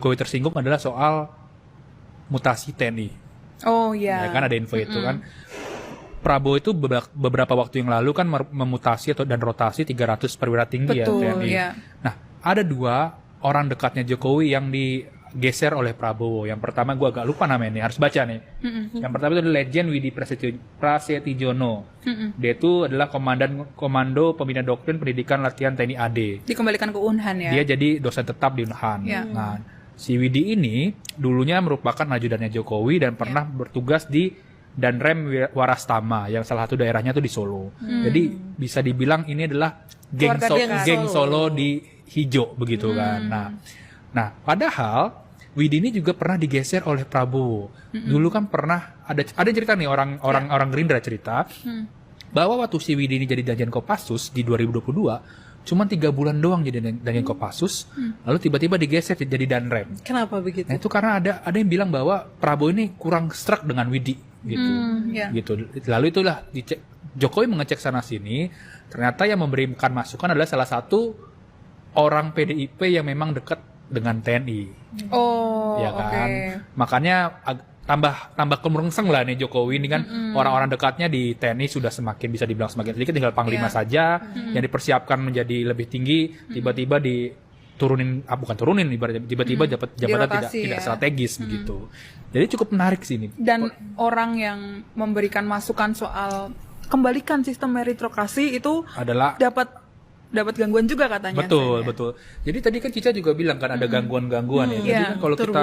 Jokowi tersinggung adalah soal mutasi TNI. Oh iya. Ya kan ada info itu kan. Prabowo itu beberapa waktu yang lalu kan memutasi dan rotasi 300 perwira tinggi TNI. Iya. Nah, ada 2 orang dekatnya Jokowi yang digeser oleh Prabowo. Yang pertama gue agak lupa namanya nih, harus baca nih. Yang pertama itu adalah Legend Widi Prasetyono. Dia itu adalah komando pembina doktrin pendidikan latihan TNI AD. Dikembalikan ke Unhan ya. Dia jadi dosen tetap di Unhan. Ya. Nah, si Widi ini dulunya merupakan ajudannya Jokowi dan pernah bertugas di Danrem Warastama yang salah satu daerahnya tuh di Solo. Jadi bisa dibilang ini adalah geng Solo di hijau begitu kan. Nah, padahal Widi ini juga pernah digeser oleh Prabowo. Dulu kan pernah ada cerita nih orang Gerindra cerita bahwa waktu si Widi ini jadi Danjen Kopassus di 2022 cuma 3 bulan doang jadi Danjen Kopassus, lalu tiba-tiba digeser jadi Danrem. Kenapa begitu? Nah, itu karena ada yang bilang bahwa Prabowo ini kurang struck dengan Widi gitu. Gitu. Lalu itulah Jokowi mengecek sana sini, ternyata yang memberikan masukan adalah salah satu orang PDIP yang memang dekat dengan TNI. Oh, ya kan. Okay. Makanya tambah kemerengseng lah nih Jokowi ini kan orang-orang dekatnya di TNI sudah semakin bisa dibilang semakin sedikit, tinggal panglima saja yang dipersiapkan menjadi lebih tinggi, tiba-tiba bukan turunin ibaratnya tiba-tiba jabatan tidak strategis begitu. Jadi cukup menarik sih ini. Dan orang yang memberikan masukan soal kembalikan sistem meritokrasi itu adalah dapat gangguan juga katanya. Betul. Jadi tadi kan Cica juga bilang kan ada gangguan-gangguan ya. Jadi kan kalau kita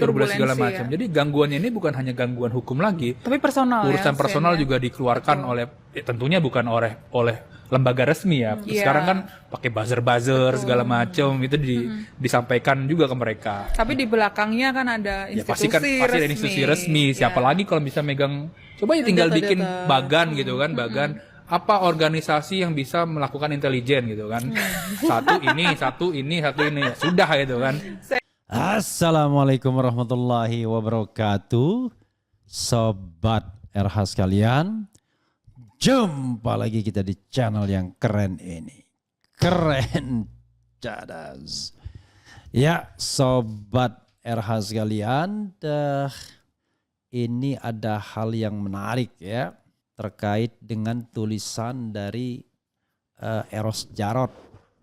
turbulensi segala macam. Jadi gangguannya ini bukan hanya gangguan hukum lagi, tapi personal. Urusan personal juga dikeluarkan oleh tentunya bukan oleh lembaga resmi ya. Sekarang kan pakai buzzer segala macam itu disampaikan juga ke mereka. Tapi di belakangnya kan ada institusi pasti ada institusi resmi. Siapa lagi kalau bisa megang, coba ya tinggal bikin bagan gitu kan, bagan apa organisasi yang bisa melakukan intelijen gitu kan. Satu ini ya sudah gitu kan. Assalamualaikum warahmatullahi wabarakatuh. Sobat RH sekalian, jumpa lagi kita di channel yang keren ini. Keren cadas. Ya, sobat RH sekalian, ini ada hal yang menarik ya terkait dengan tulisan dari Eros Jarot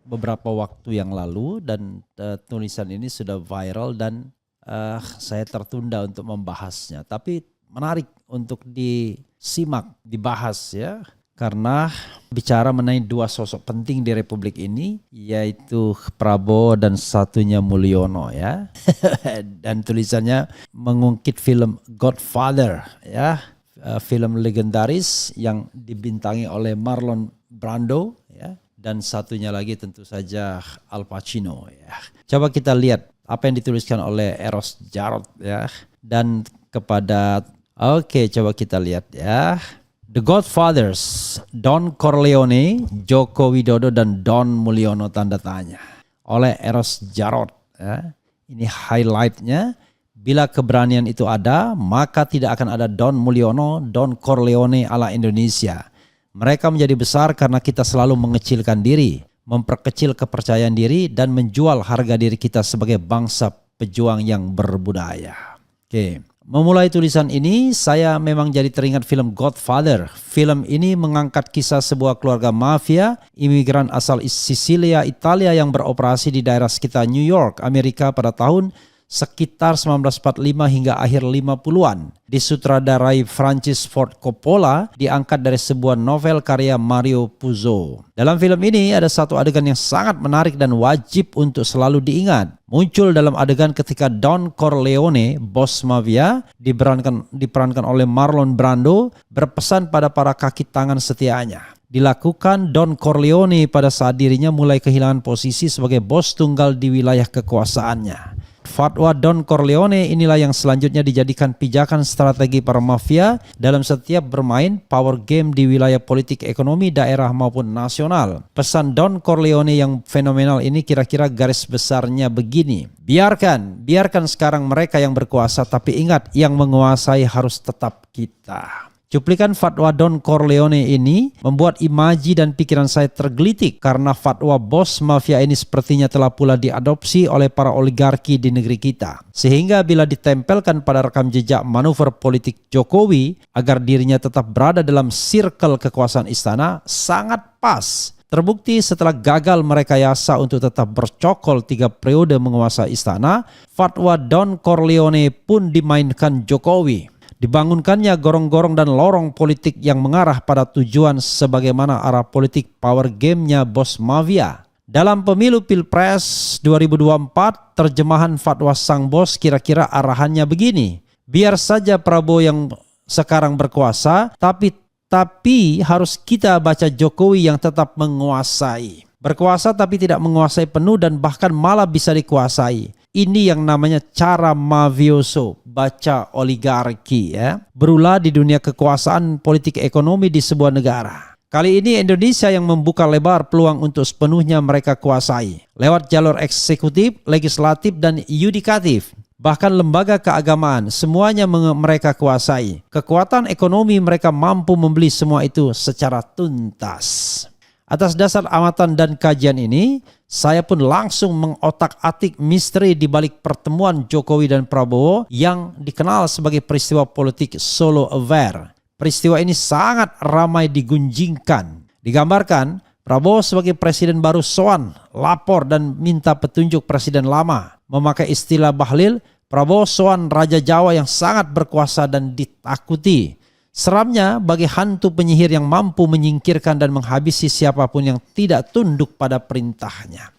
beberapa waktu yang lalu, dan tulisan ini sudah viral dan saya tertunda untuk membahasnya. Tapi menarik untuk disimak, dibahas ya, karena bicara mengenai 2 sosok penting di Republik ini, yaitu Prabowo dan satunya Mulyono ya. Dan tulisannya mengungkit film Godfather ya. Film legendaris yang dibintangi oleh Marlon Brando ya, dan satunya lagi tentu saja Al Pacino ya. Coba kita lihat apa yang dituliskan oleh Eros Jarot ya, dan coba kita lihat ya. The Godfathers, Don Corleone, Joko Widodo dan Don Mulyono tanda tanya oleh Eros Jarot ya. Ini highlightnya. Bila keberanian itu ada, maka tidak akan ada Don Mulyono, Don Corleone ala Indonesia. Mereka menjadi besar karena kita selalu mengecilkan diri, memperkecil kepercayaan diri, dan menjual harga diri kita sebagai bangsa pejuang yang berbudaya. Oke. Memulai tulisan ini, saya memang jadi teringat film Godfather. Film ini mengangkat kisah sebuah keluarga mafia, imigran asal Sisilia, Italia yang beroperasi di daerah sekitar New York, Amerika pada tahun sekitar 1945 hingga akhir 50-an. Disutradarai Francis Ford Coppola, diangkat dari sebuah novel karya Mario Puzo. Dalam film ini ada satu adegan yang sangat menarik dan wajib untuk selalu diingat. Muncul dalam adegan ketika Don Corleone, bos mafia, diperankan oleh Marlon Brando, berpesan pada para kaki tangan setianya. Dilakukan Don Corleone pada saat dirinya mulai kehilangan posisi sebagai bos tunggal di wilayah kekuasaannya. Fatwa Don Corleone inilah yang selanjutnya dijadikan pijakan strategi para mafia dalam setiap bermain power game di wilayah politik ekonomi daerah maupun nasional. Pesan Don Corleone yang fenomenal ini kira-kira garis besarnya begini. Biarkan sekarang mereka yang berkuasa, tapi ingat yang menguasai harus tetap kita. Cuplikan fatwa Don Corleone ini membuat imaji dan pikiran saya tergelitik karena fatwa bos mafia ini sepertinya telah pula diadopsi oleh para oligarki di negeri kita. Sehingga bila ditempelkan pada rekam jejak manuver politik Jokowi agar dirinya tetap berada dalam circle kekuasaan istana, sangat pas. Terbukti setelah gagal merekayasa untuk tetap bercokol 3 periode menguasai istana, fatwa Don Corleone pun dimainkan Jokowi. Dibangunkannya gorong-gorong dan lorong politik yang mengarah pada tujuan sebagaimana arah politik power game-nya bos mafia. Dalam pemilu Pilpres 2024, terjemahan fatwa sang bos kira-kira arahannya begini. Biar saja Prabowo yang sekarang berkuasa, tapi harus kita baca Jokowi yang tetap menguasai. Berkuasa tapi tidak menguasai penuh dan bahkan malah bisa dikuasai. Ini yang namanya cara mafioso, baca oligarki ya. Berulah di dunia kekuasaan politik ekonomi di sebuah negara. Kali ini Indonesia yang membuka lebar peluang untuk sepenuhnya mereka kuasai. Lewat jalur eksekutif, legislatif, dan yudikatif. Bahkan lembaga keagamaan, semuanya mereka kuasai. Kekuatan ekonomi mereka mampu membeli semua itu secara tuntas. Atas dasar amatan dan kajian ini, saya pun langsung mengotak-atik misteri di balik pertemuan Jokowi dan Prabowo yang dikenal sebagai peristiwa politik Solo Affair. Peristiwa ini sangat ramai digunjingkan. Digambarkan, Prabowo sebagai presiden baru soan, lapor dan minta petunjuk presiden lama. Memakai istilah Bahlil, Prabowo soan Raja Jawa yang sangat berkuasa dan ditakuti. Seramnya bagi hantu penyihir yang mampu menyingkirkan dan menghabisi siapapun yang tidak tunduk pada perintahnya.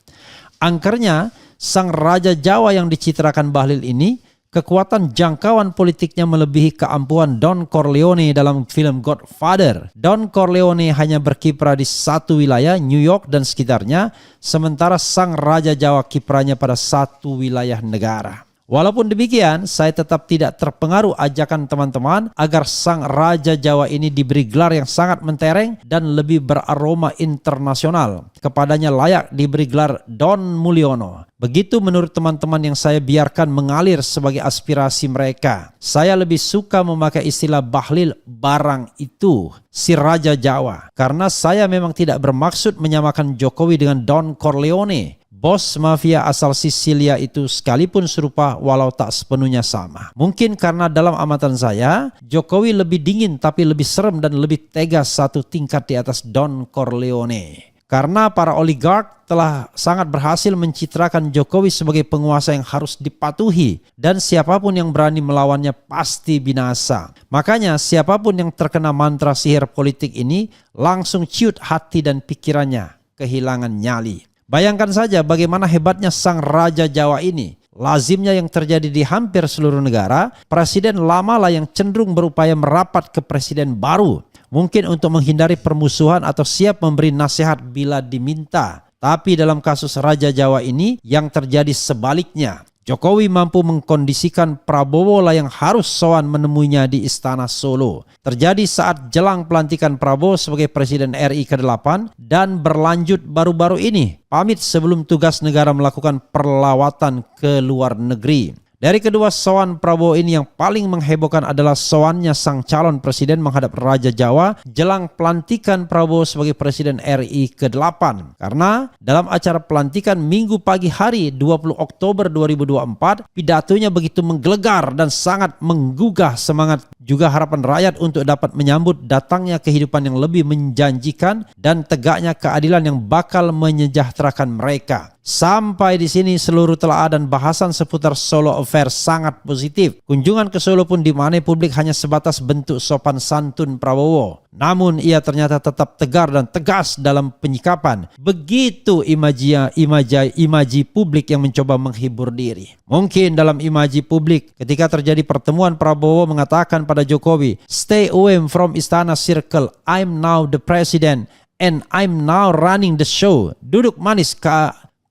Angkernya, sang Raja Jawa yang dicitrakan Bahlil ini, kekuatan jangkauan politiknya melebihi keampuhan Don Corleone dalam film Godfather. Don Corleone hanya berkiprah di satu wilayah, New York dan sekitarnya, sementara sang Raja Jawa kiprahnya pada satu wilayah negara. Walaupun demikian, saya tetap tidak terpengaruh ajakan teman-teman agar sang Raja Jawa ini diberi gelar yang sangat mentereng dan lebih beraroma internasional. Kepadanya layak diberi gelar Don Mulyono. Begitu menurut teman-teman yang saya biarkan mengalir sebagai aspirasi mereka. Saya lebih suka memakai istilah Bahlil barang itu, si Raja Jawa. Karena saya memang tidak bermaksud menyamakan Jokowi dengan Don Corleone. Bos mafia asal Sisilia itu sekalipun serupa walau tak sepenuhnya sama. Mungkin karena dalam amatan saya, Jokowi lebih dingin tapi lebih serem dan lebih tegas satu tingkat di atas Don Corleone. Karena para oligark telah sangat berhasil mencitrakan Jokowi sebagai penguasa yang harus dipatuhi. Dan siapapun yang berani melawannya pasti binasa. Makanya siapapun yang terkena mantra sihir politik ini langsung ciut hati dan pikirannya, kehilangan nyali. Bayangkan saja bagaimana hebatnya sang Raja Jawa ini. Lazimnya yang terjadi di hampir seluruh negara, presiden lama lah yang cenderung berupaya merapat ke presiden baru. Mungkin untuk menghindari permusuhan atau siap memberi nasihat bila diminta. Tapi dalam kasus Raja Jawa ini yang terjadi sebaliknya. Jokowi mampu mengkondisikan Prabowo lah yang harus sowan menemuinya di Istana Solo. Terjadi saat jelang pelantikan Prabowo sebagai Presiden RI ke-8 dan berlanjut baru-baru ini, pamit sebelum tugas negara melakukan perlawatan ke luar negeri. Dari kedua sowan Prabowo ini yang paling menghebohkan adalah sowannya sang calon presiden menghadap Raja Jawa jelang pelantikan Prabowo sebagai Presiden RI ke-8. Karena dalam acara pelantikan Minggu pagi hari 20 Oktober 2024, pidatonya begitu menggelegar dan sangat menggugah semangat juga harapan rakyat untuk dapat menyambut datangnya kehidupan yang lebih menjanjikan dan tegaknya keadilan yang bakal menyejahterakan mereka. Sampai di sini seluruh telaah dan bahasan seputar Solo Affair sangat positif. Kunjungan ke Solo pun dimaknai publik hanya sebatas bentuk sopan santun Prabowo. Namun ia ternyata tetap tegar dan tegas dalam penyikapan. Begitu imaji publik yang mencoba menghibur diri. Mungkin dalam imaji publik ketika terjadi pertemuan Prabowo mengatakan pada Jokowi, "Stay away from Istana Circle. I'm now the president and I'm now running the show. Duduk manis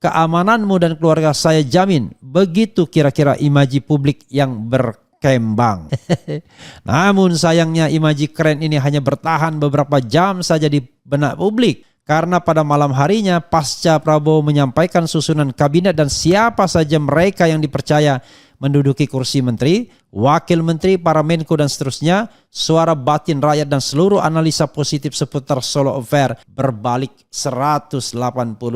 keamananmu dan keluarga saya jamin." Begitu kira-kira imaji publik yang berkembang. Namun sayangnya imaji keren ini hanya bertahan beberapa jam saja di benak publik. Karena pada malam harinya pasca Prabowo menyampaikan susunan kabinet dan siapa saja mereka yang dipercaya menduduki kursi menteri, wakil menteri, para menko dan seterusnya, suara batin rakyat dan seluruh analisa positif seputar Solo Affair berbalik 180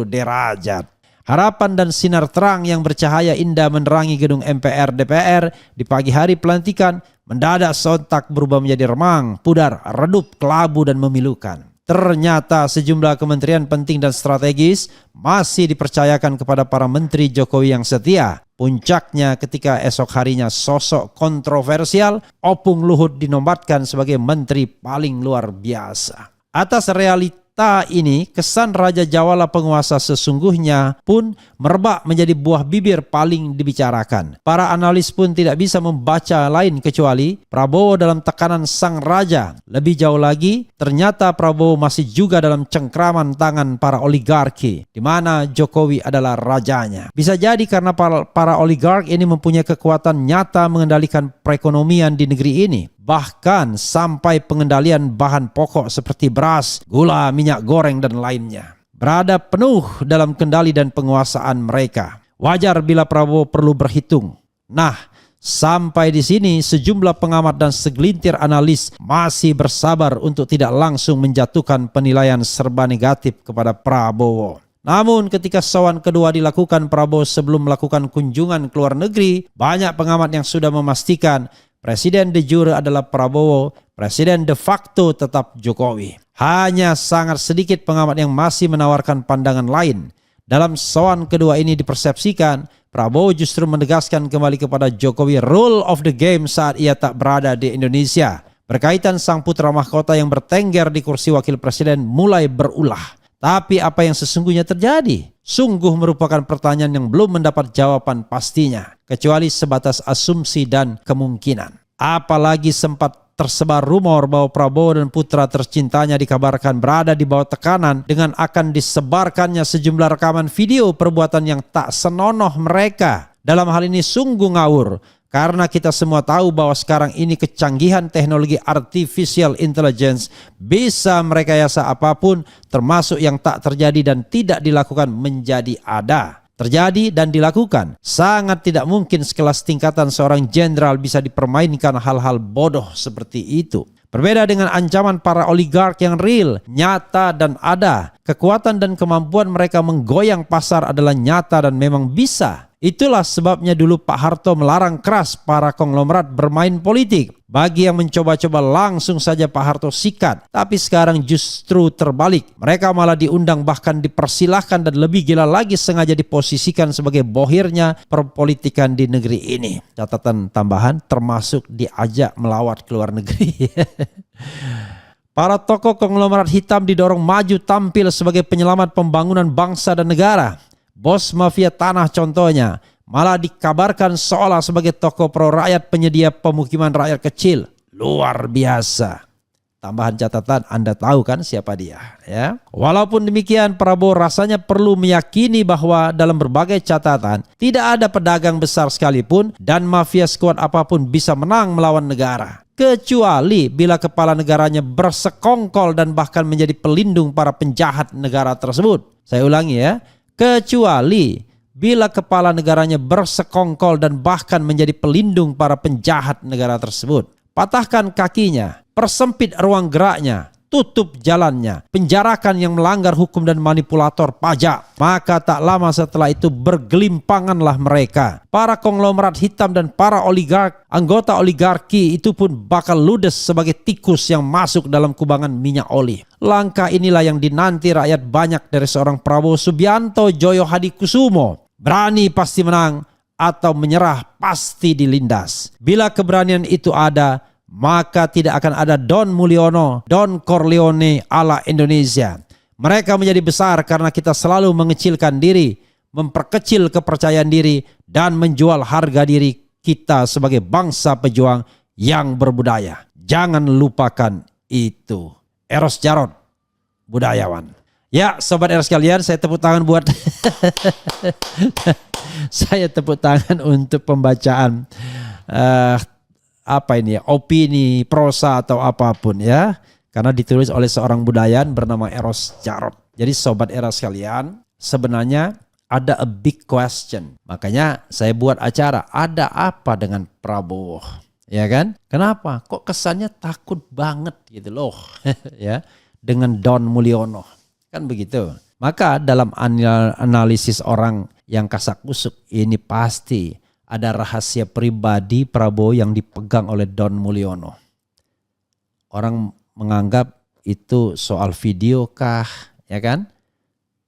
derajat. Harapan dan sinar terang yang bercahaya indah menerangi gedung MPR DPR di pagi hari pelantikan mendadak sontak berubah menjadi remang, pudar, redup, kelabu dan memilukan. Ternyata sejumlah kementerian penting dan strategis masih dipercayakan kepada para menteri Jokowi yang setia. Puncaknya ketika esok harinya sosok kontroversial Opung Luhut dinobatkan sebagai menteri paling luar biasa. Atas realita ini, kesan Raja Jawala penguasa sesungguhnya pun merebak menjadi buah bibir paling dibicarakan. Para analis pun tidak bisa membaca lain kecuali Prabowo dalam tekanan sang raja. Lebih jauh lagi, ternyata Prabowo masih juga dalam cengkraman tangan para oligarki, di mana Jokowi adalah rajanya. Bisa jadi karena para oligark ini mempunyai kekuatan nyata mengendalikan perekonomian di negeri ini. Bahkan sampai pengendalian bahan pokok seperti beras, gula, minyak goreng, dan lainnya. Berada penuh dalam kendali dan penguasaan mereka. Wajar bila Prabowo perlu berhitung. Nah, sampai di sini sejumlah pengamat dan segelintir analis masih bersabar untuk tidak langsung menjatuhkan penilaian serba negatif kepada Prabowo. Namun ketika sowan kedua dilakukan Prabowo sebelum melakukan kunjungan ke luar negeri, banyak pengamat yang sudah memastikan Presiden de jure adalah Prabowo, presiden de facto tetap Jokowi. Hanya sangat sedikit pengamat yang masih menawarkan pandangan lain. Dalam sowan kedua ini dipersepsikan, Prabowo justru menegaskan kembali kepada Jokowi rule of the game saat ia tak berada di Indonesia. Berkaitan sang putra mahkota yang bertengger di kursi wakil presiden mulai berulah. Tapi apa yang sesungguhnya terjadi? Sungguh merupakan pertanyaan yang belum mendapat jawaban pastinya, kecuali sebatas asumsi dan kemungkinan. Apalagi sempat tersebar rumor bahwa Prabowo dan putra tercintanya dikabarkan berada di bawah tekanan dengan akan disebarkannya sejumlah rekaman video perbuatan yang tak senonoh mereka. Dalam hal ini sungguh ngawur, karena kita semua tahu bahwa sekarang ini kecanggihan teknologi artificial intelligence bisa merekayasa apapun, termasuk yang tak terjadi dan tidak dilakukan menjadi ada. Terjadi dan dilakukan. Sangat tidak mungkin sekelas tingkatan seorang jenderal bisa dipermainkan hal-hal bodoh seperti itu. Berbeda dengan ancaman para oligark yang real, nyata dan ada. Kekuatan dan kemampuan mereka menggoyang pasar adalah nyata dan memang bisa. Itulah sebabnya dulu Pak Harto melarang keras para konglomerat bermain politik. Bagi yang mencoba-coba langsung saja Pak Harto sikat. Tapi sekarang justru terbalik. Mereka malah diundang bahkan dipersilahkan dan lebih gila lagi sengaja diposisikan sebagai bohirnya perpolitikan di negeri ini. Catatan tambahan termasuk diajak melawat ke luar negeri. Para tokoh konglomerat hitam didorong maju tampil sebagai penyelamat pembangunan bangsa dan negara. Bos mafia tanah contohnya malah dikabarkan seolah sebagai tokoh pro rakyat penyedia pemukiman rakyat kecil. Luar biasa. Tambahan catatan, Anda tahu kan siapa dia, ya? Walaupun demikian, Prabowo rasanya perlu meyakini bahwa dalam berbagai catatan tidak ada pedagang besar sekalipun dan mafia sekuat apapun bisa menang melawan negara. Kecuali bila kepala negaranya bersekongkol dan bahkan menjadi pelindung para penjahat negara tersebut. Saya ulangi ya. Kecuali bila kepala negaranya bersekongkol dan bahkan menjadi pelindung para penjahat negara tersebut. Patahkan kakinya, persempit ruang geraknya, tutup jalannya, penjarakan yang melanggar hukum dan manipulator pajak. Maka tak lama setelah itu bergelimpanganlah mereka. Para konglomerat hitam dan para oligark, anggota oligarki itu pun bakal ludes sebagai tikus yang masuk dalam kubangan minyak oli. Langkah inilah yang dinanti rakyat banyak dari seorang Prabowo Subianto Joyo Hadikusumo. Berani pasti menang atau menyerah pasti dilindas. Bila keberanian itu ada, maka tidak akan ada Don Mulyono, Don Corleone ala Indonesia. Mereka menjadi besar karena kita selalu mengecilkan diri, memperkecil kepercayaan diri, dan menjual harga diri kita sebagai bangsa pejuang yang berbudaya. Jangan lupakan itu. Eros Jarod, budayawan. Ya, sobat Eros kalian, saya tepuk tangan buat saya tepuk tangan untuk pembacaan opini, prosa atau apapun ya. Karena ditulis oleh seorang budayawan bernama Eros Jarod. Jadi sobat Eros kalian, sebenarnya ada a big question. Makanya saya buat acara, ada apa dengan Prabowo? Ya kan? Kenapa? Kok kesannya takut banget gitu loh. Ya, dengan Don Mulyono. Kan begitu. Maka dalam analisis orang yang kasak-kusuk ini pasti ada rahasia pribadi Prabowo yang dipegang oleh Don Mulyono. Orang menganggap itu soal video kah, ya kan?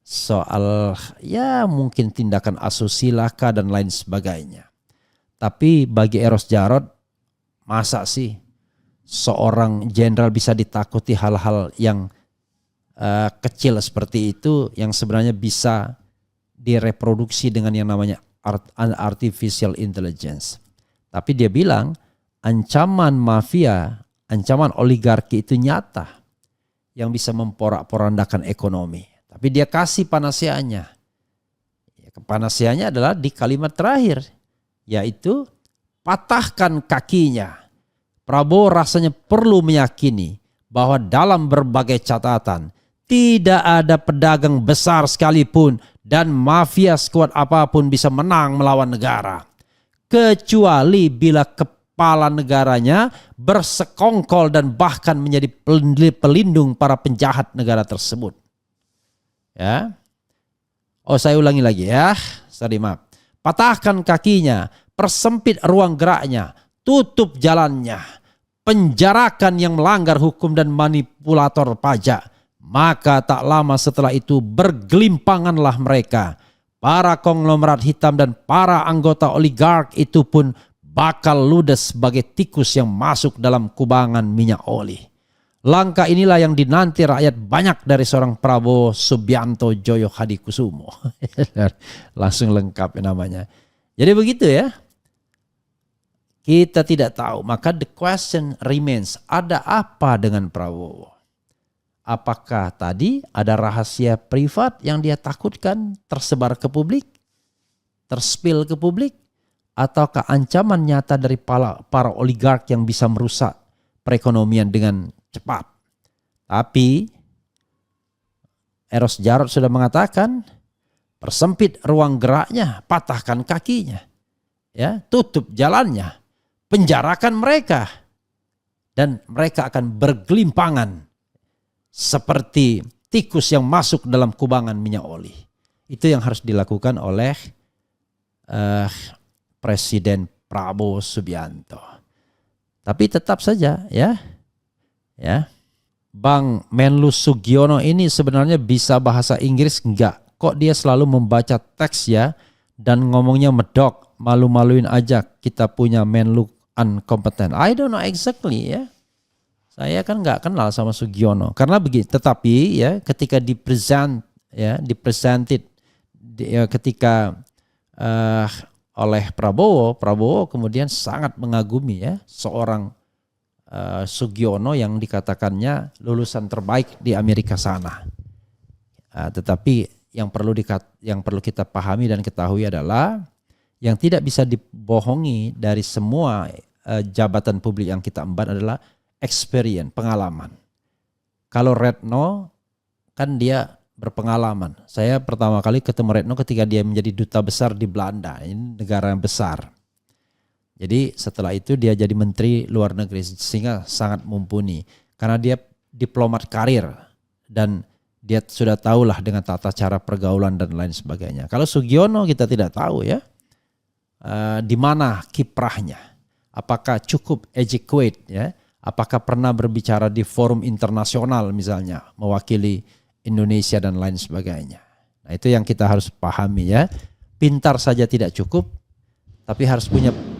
Soal ya mungkin tindakan asusila kah dan lain sebagainya. Tapi bagi Eros Djarot, masa sih seorang jenderal bisa ditakuti hal-hal yang kecil seperti itu yang sebenarnya bisa direproduksi dengan yang namanya artificial intelligence. Tapi dia bilang ancaman mafia, ancaman oligarki itu nyata yang bisa memporak-porandakan ekonomi. Tapi dia kasih panasiannya. Panasiannya adalah di kalimat terakhir, yaitu patahkan kakinya. Prabowo rasanya perlu meyakini bahwa dalam berbagai catatan tidak ada pedagang besar sekalipun dan mafia sekuat apapun bisa menang melawan negara. Kecuali bila kepala negaranya bersekongkol dan bahkan menjadi pelindung para penjahat negara tersebut. Ya. Oh, saya ulangi lagi ya. Sorry, maaf. Patahkan kakinya, persempit ruang geraknya, tutup jalannya, penjarakan yang melanggar hukum dan manipulator pajak. Maka tak lama setelah itu bergelimpanganlah mereka. Para konglomerat hitam dan para anggota oligark itu pun bakal ludes sebagai tikus yang masuk dalam kubangan minyak oli. Langkah inilah yang dinanti rakyat banyak dari seorang Prabowo Subianto Joyo Hadikusumo. Langsung lengkap namanya. Jadi begitu ya. Kita tidak tahu. Maka the question remains. Ada apa dengan Prabowo? Apakah tadi ada rahasia privat yang dia takutkan tersebar ke publik? Terspil ke publik? Ataukah ancaman nyata dari para oligark yang bisa merusak perekonomian dengan cepat? Tapi Eros Djarot sudah mengatakan persempit ruang geraknya, patahkan kakinya, ya, tutup jalannya, penjarakan mereka, dan mereka akan bergelimpangan seperti tikus yang masuk dalam kubangan minyak oli. Itu yang harus dilakukan oleh Presiden Prabowo Subianto. Tapi tetap saja ya, Bang Menlu Sugiono ini sebenarnya bisa bahasa Inggris enggak? Kok dia selalu membaca teks ya dan ngomongnya medok, malu-maluin aja kita punya Menlu unkompeten. I don't know exactly ya. Saya kan nggak kenal sama Sugiono karena begini. Tetapi ya ketika dipresented ketika oleh Prabowo kemudian sangat mengagumi ya seorang Sugiono yang dikatakannya lulusan terbaik di Amerika sana. Tetapi yang perlu kita pahami dan ketahui adalah yang tidak bisa dibohongi dari semua jabatan publik yang kita emban adalah experience, pengalaman. Kalau Retno kan dia berpengalaman. Saya pertama kali ketemu Retno ketika dia menjadi duta besar di Belanda. Ini negara yang besar. Jadi setelah itu dia jadi menteri luar negeri sehingga sangat mumpuni. Karena dia diplomat karir dan dia sudah tahulah dengan tata cara pergaulan dan lain sebagainya. Kalau Sugiono kita tidak tahu ya. Di mana kiprahnya. Apakah cukup educate ya. Apakah pernah berbicara di forum internasional misalnya, mewakili Indonesia dan lain sebagainya. Nah itu yang kita harus pahami ya. Pintar saja tidak cukup, tapi harus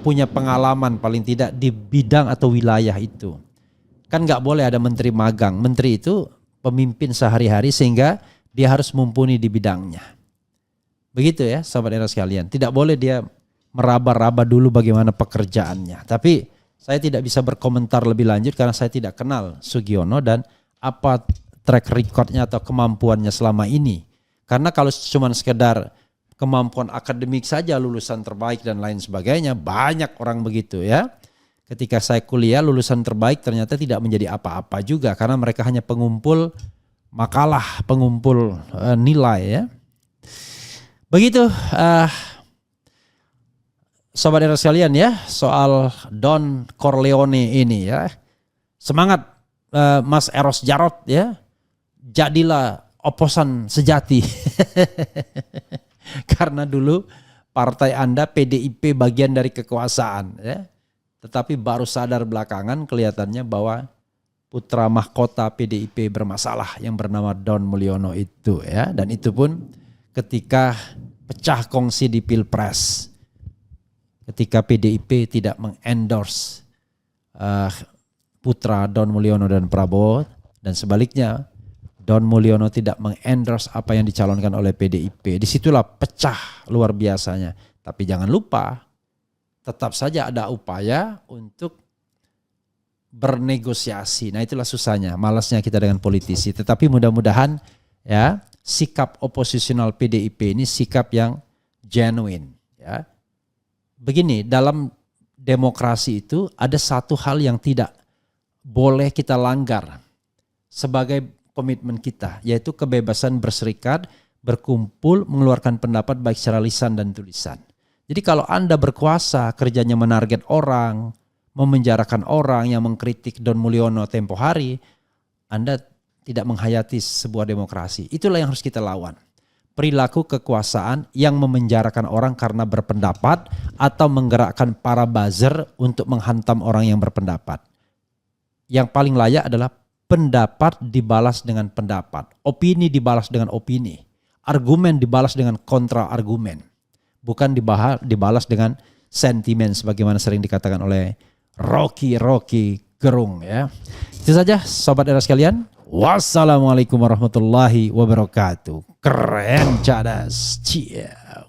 punya pengalaman paling tidak di bidang atau wilayah itu. Kan nggak boleh ada menteri magang. Menteri itu pemimpin sehari-hari sehingga dia harus mumpuni di bidangnya. Begitu ya sahabat era sekalian. Tidak boleh dia meraba-raba dulu bagaimana pekerjaannya. Tapi saya tidak bisa berkomentar lebih lanjut karena saya tidak kenal Sugiono dan apa track recordnya atau kemampuannya selama ini. Karena kalau cuma sekedar kemampuan akademik saja, lulusan terbaik dan lain sebagainya, banyak orang begitu ya. Ketika saya kuliah lulusan terbaik ternyata tidak menjadi apa-apa juga karena mereka hanya pengumpul makalah, pengumpul nilai ya. Begitu Sobat Era sekalian ya, soal Don Corleone ini ya. Semangat Mas Eros Jarot ya. Jadilah oposan sejati. Karena dulu partai Anda PDIP bagian dari kekuasaan ya. Tetapi baru sadar belakangan kelihatannya bahwa putra mahkota PDIP bermasalah yang bernama Don Mulyono itu ya. Dan itu pun ketika pecah kongsi di Pilpres. Ketika PDIP tidak mengendorse putra Don Mulyono dan Prabowo, dan sebaliknya Don Mulyono tidak mengendorse apa yang dicalonkan oleh PDIP. Disitulah pecah luar biasanya. Tapi jangan lupa, tetap saja ada upaya untuk bernegosiasi. Nah itulah susahnya, malasnya kita dengan politisi. Tetapi mudah-mudahan ya sikap oposisional PDIP ini sikap yang genuine ya. Begini, dalam demokrasi itu ada satu hal yang tidak boleh kita langgar sebagai komitmen kita, yaitu kebebasan berserikat, berkumpul, mengeluarkan pendapat baik secara lisan dan tulisan. Jadi kalau Anda berkuasa, kerjanya menarget orang, memenjarakan orang yang mengkritik Don Mulyono tempo hari, Anda tidak menghayati sebuah demokrasi. Itulah yang harus kita lawan. Perilaku kekuasaan yang memenjarakan orang karena berpendapat atau menggerakkan para buzzer untuk menghantam orang yang berpendapat. Yang paling layak adalah pendapat dibalas dengan pendapat, opini dibalas dengan opini, argumen dibalas dengan kontra argumen, bukan dibalas dengan sentimen sebagaimana sering dikatakan oleh Rocky Gerung ya. Itu saja Sobat Era sekalian. Wassalamualaikum warahmatullahi wabarakatuh. Keren cadas. Ciao.